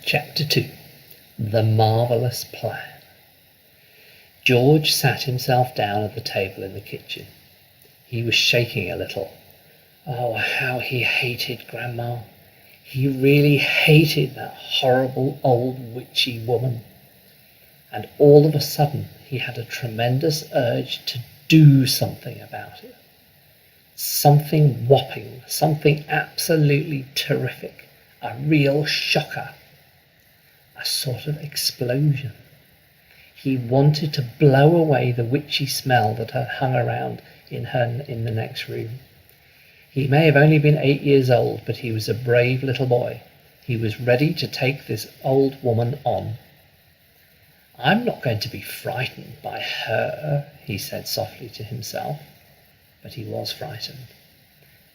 Chapter 2. The Marvellous Plan. George sat himself down at the table in the kitchen. He was shaking a little. Oh, how he hated Grandma. He really hated that horrible old witchy woman. And all of a sudden he had a tremendous urge to do something about it. Something whopping, something absolutely terrific, a real shocker. A sort of explosion. He wanted to blow away the witchy smell that had hung around in the next room. He may have only been 8 years old, but he was a brave little boy. He was ready to take this old woman on. "I'm not going to be frightened by her," he said softly to himself. But he was frightened.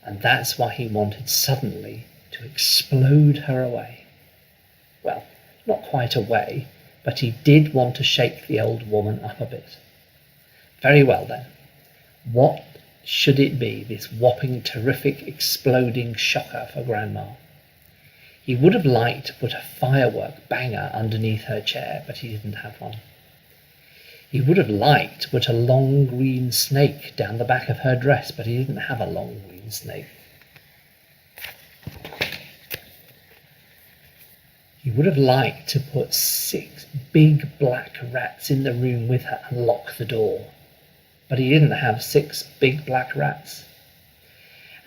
And that's why he wanted suddenly to explode her away. Well, not quite away, but he did want to shake the old woman up a bit. Very well then. What should it be, this whopping, terrific, exploding shocker for Grandma? He would have liked to put a firework banger underneath her chair, but he didn't have one. He would have liked to put a long green snake down the back of her dress, but he didn't have a long green snake. He would have liked to put 6 big black rats in the room with her and lock the door. But he didn't have 6 big black rats.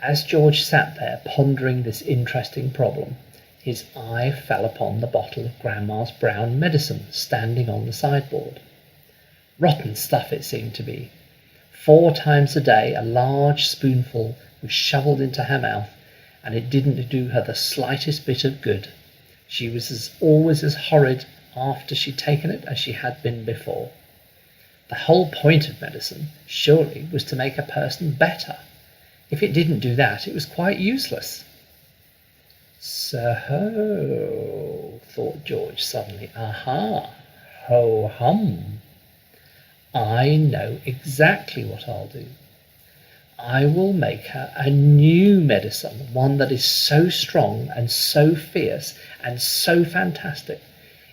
As George sat there pondering this interesting problem, his eye fell upon the bottle of Grandma's brown medicine standing on the sideboard. Rotten stuff it seemed to be. 4 times a day a large spoonful was shoveled into her mouth, and it didn't do her the slightest bit of good. She was always as horrid after she'd taken it as she had been before. The whole point of medicine, surely, was to make a person better. If it didn't do that, it was quite useless. So, thought George suddenly, aha, ho-hum. I know exactly what I'll do. I will make her a new medicine, one that is so strong and so fierce and so fantastic,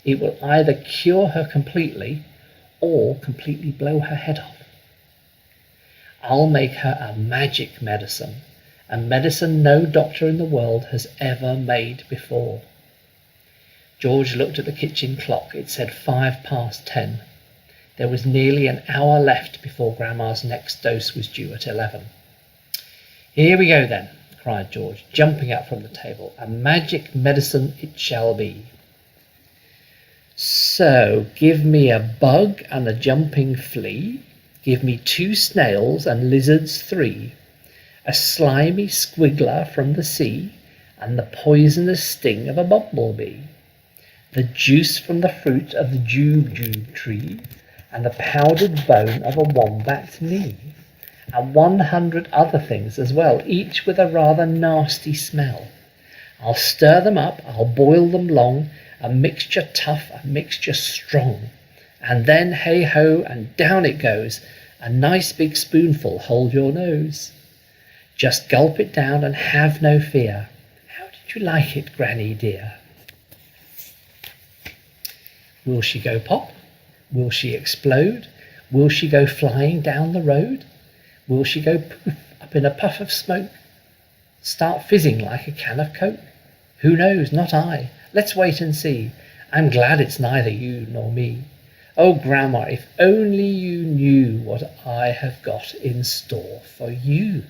it will either cure her completely or completely blow her head off. I'll make her a magic medicine, a medicine no doctor in the world has ever made before. George looked at the kitchen clock. It said 10:05. There was nearly an hour left before Grandma's next dose was due at 11. "Here we go then," cried George, jumping up from the table. "A magic medicine it shall be. So, give me a bug and a jumping flea, give me 2 snails and lizards 3, a slimy squiggler from the sea, and the poisonous sting of a bumblebee, the juice from the fruit of the jubjub tree, and the powdered bone of a wombat's knee, and 100 other things as well, each with a rather nasty smell. I'll stir them up, I'll boil them long, a mixture tough, a mixture strong, and then hey-ho, and down it goes, a nice big spoonful, hold your nose. Just gulp it down and have no fear. How did you like it, Granny dear?" Will she go pop? Will she explode? Will she go flying down the road? Will she go poof up in a puff of smoke? Start fizzing like a can of Coke? Who knows? Not I. Let's wait and see. I'm glad it's neither you nor me. Oh, Grandma, if only you knew what I have got in store for you.